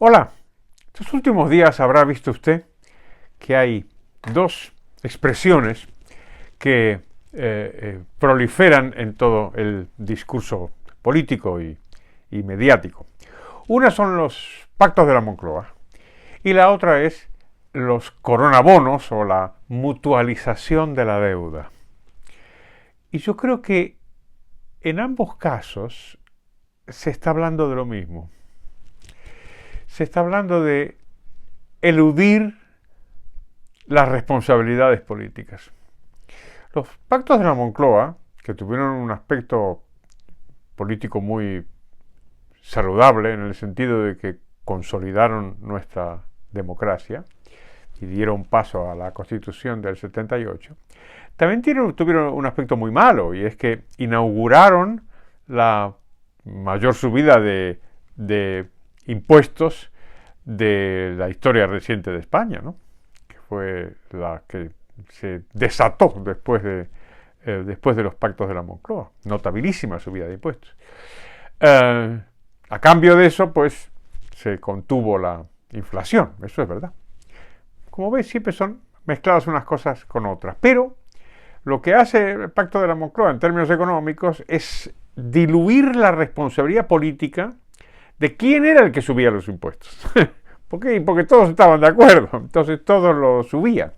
Hola, estos últimos días habrá visto usted que hay dos expresiones que proliferan en todo el discurso político y mediático. Una son los pactos de la Moncloa y la otra es los coronabonos o la mutualización de la deuda. Y yo creo que en ambos casos se está hablando de lo mismo. Se está hablando de eludir las responsabilidades políticas. Los pactos de la Moncloa, que tuvieron un aspecto político muy saludable en el sentido de que consolidaron nuestra democracia y dieron paso a la Constitución del 78, también tuvieron un aspecto muy malo, y es que inauguraron la mayor subida de impuestos de la historia reciente de España, ¿no? Que fue la que se desató después de los pactos de la Moncloa. Notabilísima subida de impuestos. A cambio de eso, pues, se contuvo la inflación, eso es verdad. Como veis, siempre son mezcladas unas cosas con otras, pero lo que hace el pacto de la Moncloa en términos económicos es diluir la responsabilidad política de quién era el que subía los impuestos. ¿Por qué? Porque todos estaban de acuerdo, entonces todos lo subían.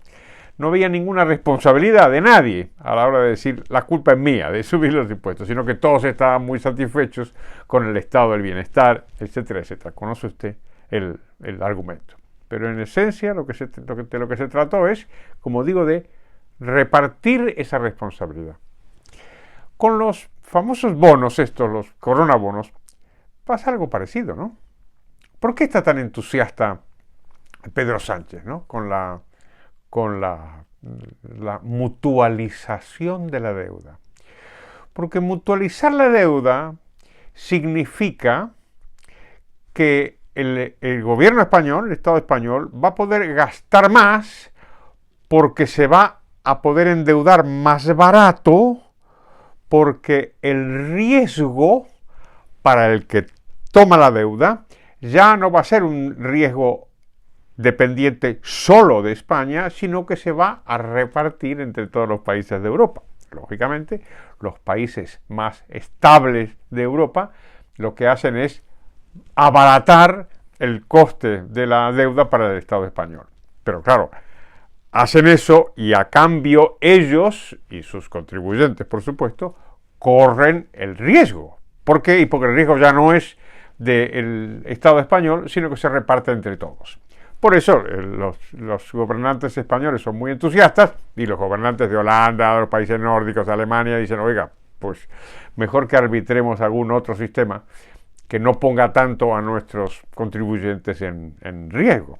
No había ninguna responsabilidad de nadie a la hora de decir la culpa es mía de subir los impuestos, sino que todos estaban muy satisfechos con el estado del bienestar, etcétera, etcétera. Conoce usted el argumento. Pero en esencia lo que se trató es, como digo, de repartir esa responsabilidad. Con los famosos bonos, los coronabonos, pasa algo parecido, ¿no? ¿Por qué está tan entusiasta Pedro Sánchez, ¿no? con la mutualización de la deuda? Porque mutualizar la deuda significa que el gobierno español, el Estado español, va a poder gastar más porque se va a poder endeudar más barato, porque el riesgo para el que toma la deuda ya no va a ser un riesgo dependiente solo de España, sino que se va a repartir entre todos los países de Europa. Lógicamente, los países más estables de Europa lo que hacen es abaratar el coste de la deuda para el Estado español. Pero claro, hacen eso y a cambio ellos y sus contribuyentes, por supuesto, corren el riesgo. ¿Por qué? Y porque el riesgo ya no es del Estado español, sino que se reparte entre todos. Por eso los gobernantes españoles son muy entusiastas y los gobernantes de Holanda, de los países nórdicos, de Alemania, dicen, oiga, pues mejor que arbitremos algún otro sistema que no ponga tanto a nuestros contribuyentes en riesgo.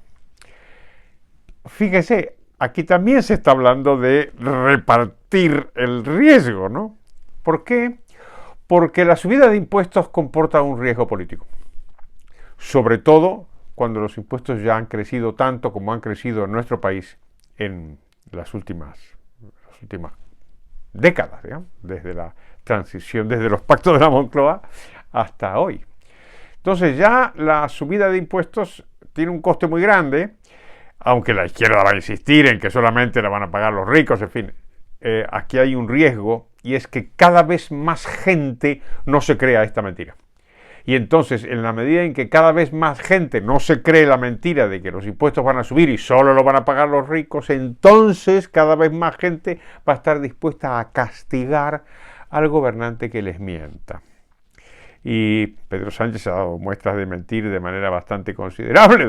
Fíjese, aquí también se está hablando de repartir el riesgo, ¿no? ¿Por qué? Porque la subida de impuestos comporta un riesgo político. Sobre todo cuando los impuestos ya han crecido tanto como han crecido en nuestro país en las últimas décadas, digamos, desde la transición, desde los pactos de la Moncloa hasta hoy. Entonces ya la subida de impuestos tiene un coste muy grande, aunque la izquierda va a insistir en que solamente la van a pagar los ricos, en fin. Aquí hay un riesgo, y es que cada vez más gente no se crea esta mentira. Y entonces, en la medida en que cada vez más gente no se cree la mentira de que los impuestos van a subir y solo lo van a pagar los ricos, entonces cada vez más gente va a estar dispuesta a castigar al gobernante que les mienta. Y Pedro Sánchez ha dado muestras de mentir de manera bastante considerable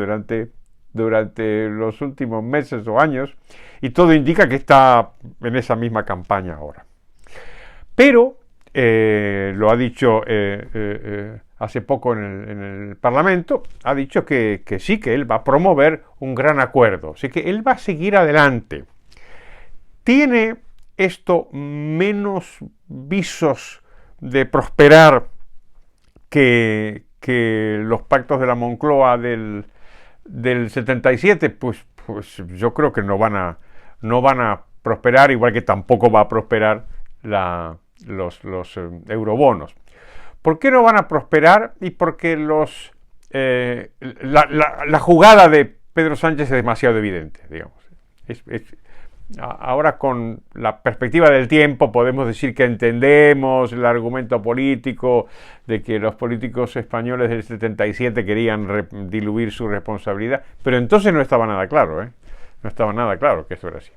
durante los últimos meses o años, y todo indica que está en esa misma campaña ahora. Pero lo ha dicho hace poco en el Parlamento, ha dicho que sí, que él va a promover un gran acuerdo, así que él va a seguir adelante. ¿Tiene esto menos visos de prosperar que los pactos de la Moncloa del 77? Pues yo creo que no van a prosperar, igual que tampoco va a prosperar los eurobonos. ¿Por qué no van a prosperar? Y porque los la jugada de Pedro Sánchez es demasiado evidente, digamos. Ahora, con la perspectiva del tiempo, podemos decir que entendemos el argumento político de que los políticos españoles del 77 querían diluir su responsabilidad, pero entonces no estaba nada claro, ¿eh? No estaba nada claro que eso era así.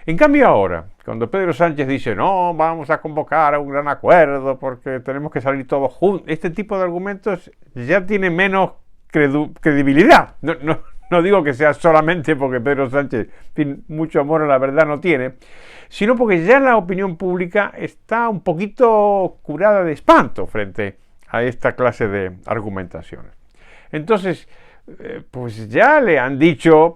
En cambio ahora, cuando Pedro Sánchez dice, no, vamos a convocar a un gran acuerdo porque tenemos que salir todos juntos, este tipo de argumentos ya tiene menos credibilidad. No digo que sea solamente porque Pedro Sánchez, en fin, mucho amor a la verdad no tiene, sino porque ya la opinión pública está un poquito curada de espanto frente a esta clase de argumentaciones. Entonces, pues ya le han dicho,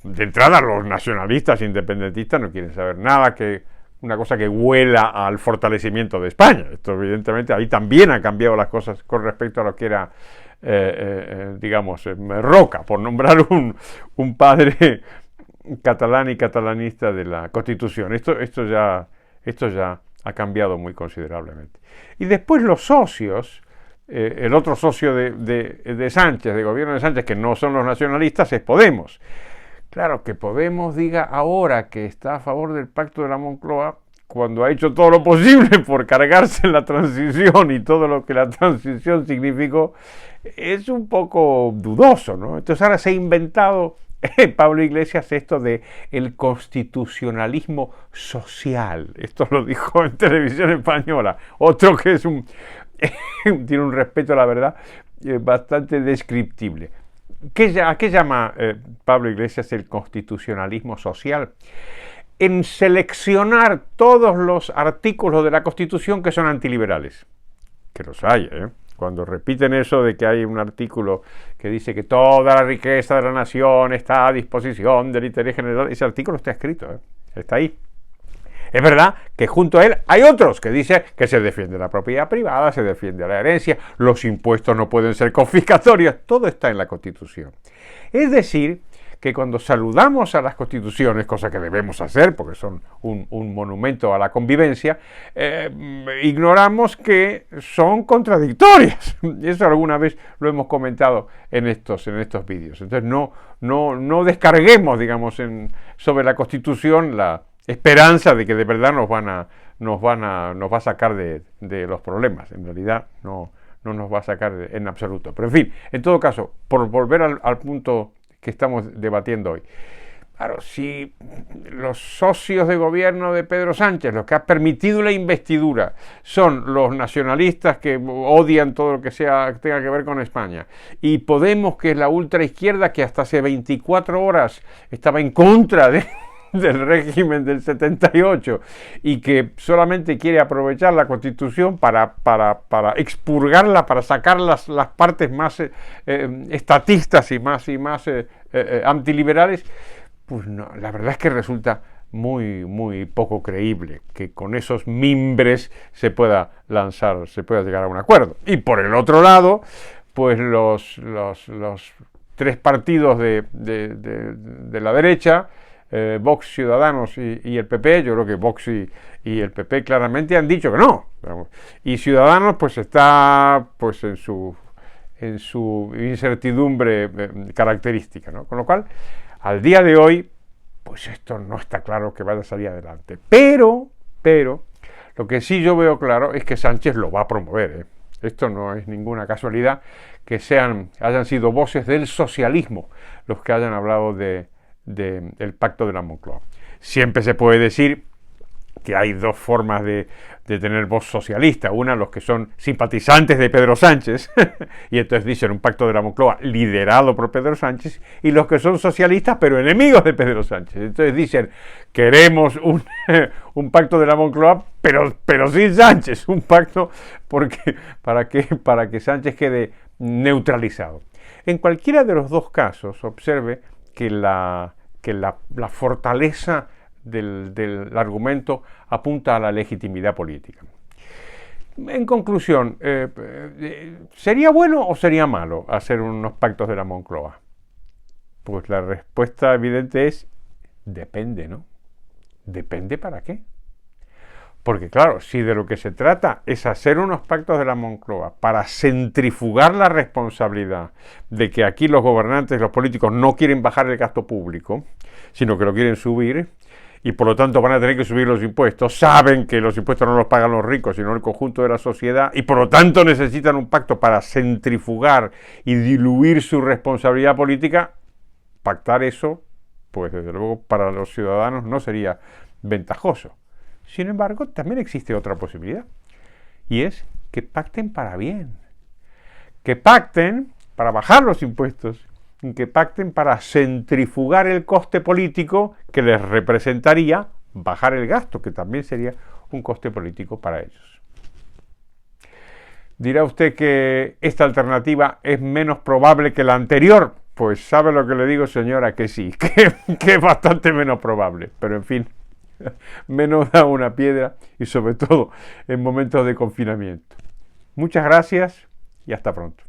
de entrada los nacionalistas independentistas no quieren saber nada que una cosa que huela al fortalecimiento de España. Esto evidentemente ahí también han cambiado las cosas con respecto a lo que era, digamos, Roca, por nombrar un padre catalán y catalanista de la Constitución. Esto ya ha cambiado muy considerablemente. Y después los socios, el otro socio de Sánchez, del gobierno de Sánchez, que no son los nacionalistas, es Podemos. Claro, que Podemos diga ahora que está a favor del pacto de la Moncloa, cuando ha hecho todo lo posible por cargarse la transición y todo lo que la transición significó, es un poco dudoso, ¿no? Entonces ahora se ha inventado Pablo Iglesias esto de el constitucionalismo social. Esto lo dijo en Televisión Española. Otro que es tiene un respeto a la verdad bastante descriptible. ¿A qué llama Pablo Iglesias el constitucionalismo social? En seleccionar todos los artículos de la Constitución que son antiliberales. Que los hay, ¿eh? Cuando repiten eso de que hay un artículo que dice que toda la riqueza de la nación está a disposición del interés general, ese artículo está escrito, ¿eh? Está ahí. Es verdad que junto a él hay otros que dicen que se defiende la propiedad privada, se defiende la herencia, los impuestos no pueden ser confiscatorios, todo está en la Constitución. Es decir, que cuando saludamos a las constituciones, cosa que debemos hacer porque son un monumento a la convivencia, ignoramos que son contradictorias. Eso alguna vez lo hemos comentado en estos vídeos. Entonces no descarguemos, digamos, sobre la Constitución la esperanza de que de verdad nos va a sacar de los problemas. En realidad no nos va a sacar en absoluto. Pero en fin, en todo caso, por volver al punto que estamos debatiendo hoy. Claro, si los socios de gobierno de Pedro Sánchez, los que han permitido la investidura, son los nacionalistas que odian todo lo que tenga que ver con España, y Podemos, que es la ultraizquierda que hasta hace 24 horas estaba en contra del régimen del 78 y que solamente quiere aprovechar la Constitución para expurgarla, para sacar las partes más estatistas y más antiliberales, pues no, la verdad es que resulta muy poco creíble que con esos mimbres se pueda llegar a un acuerdo. Y por el otro lado, pues los tres partidos de la derecha, Vox, Ciudadanos y el PP, yo creo que Vox y el PP claramente han dicho que no. Y Ciudadanos pues está pues en su incertidumbre característica, ¿no? Con lo cual, al día de hoy, pues esto no está claro que vaya a salir adelante. Pero, lo que sí yo veo claro es que Sánchez lo va a promover, ¿eh? Esto no es ninguna casualidad que hayan sido voces del socialismo los que hayan hablado del pacto de la Moncloa. Siempre se puede decir que hay dos formas de tener voz socialista. Una, los que son simpatizantes de Pedro Sánchez, y entonces dicen un pacto de la Moncloa liderado por Pedro Sánchez, y los que son socialistas pero enemigos de Pedro Sánchez. Entonces dicen, queremos un pacto de la Moncloa, pero sin Sánchez, un pacto para que Sánchez quede neutralizado. En cualquiera de los dos casos, observe que la fortaleza del argumento apunta a la legitimidad política. En conclusión, ¿sería bueno o sería malo hacer unos pactos de la Moncloa? Pues la respuesta evidente es depende, ¿no? ¿Depende para qué? Porque claro, si de lo que se trata es hacer unos pactos de la Moncloa para centrifugar la responsabilidad de que aquí los gobernantes, los políticos no quieren bajar el gasto público, sino que lo quieren subir, y por lo tanto van a tener que subir los impuestos, saben que los impuestos no los pagan los ricos, sino el conjunto de la sociedad, y por lo tanto necesitan un pacto para centrifugar y diluir su responsabilidad política, pactar eso, pues desde luego para los ciudadanos no sería ventajoso. Sin embargo, también existe otra posibilidad, y es que pacten para bien, que pacten para bajar los impuestos, y que pacten para centrifugar el coste político que les representaría bajar el gasto, que también sería un coste político para ellos. Dirá usted que esta alternativa es menos probable que la anterior. Pues sabe lo que le digo, señora, que sí, que es bastante menos probable, pero en fin, menos da una piedra, y sobre todo en momentos de confinamiento. Muchas gracias y hasta pronto.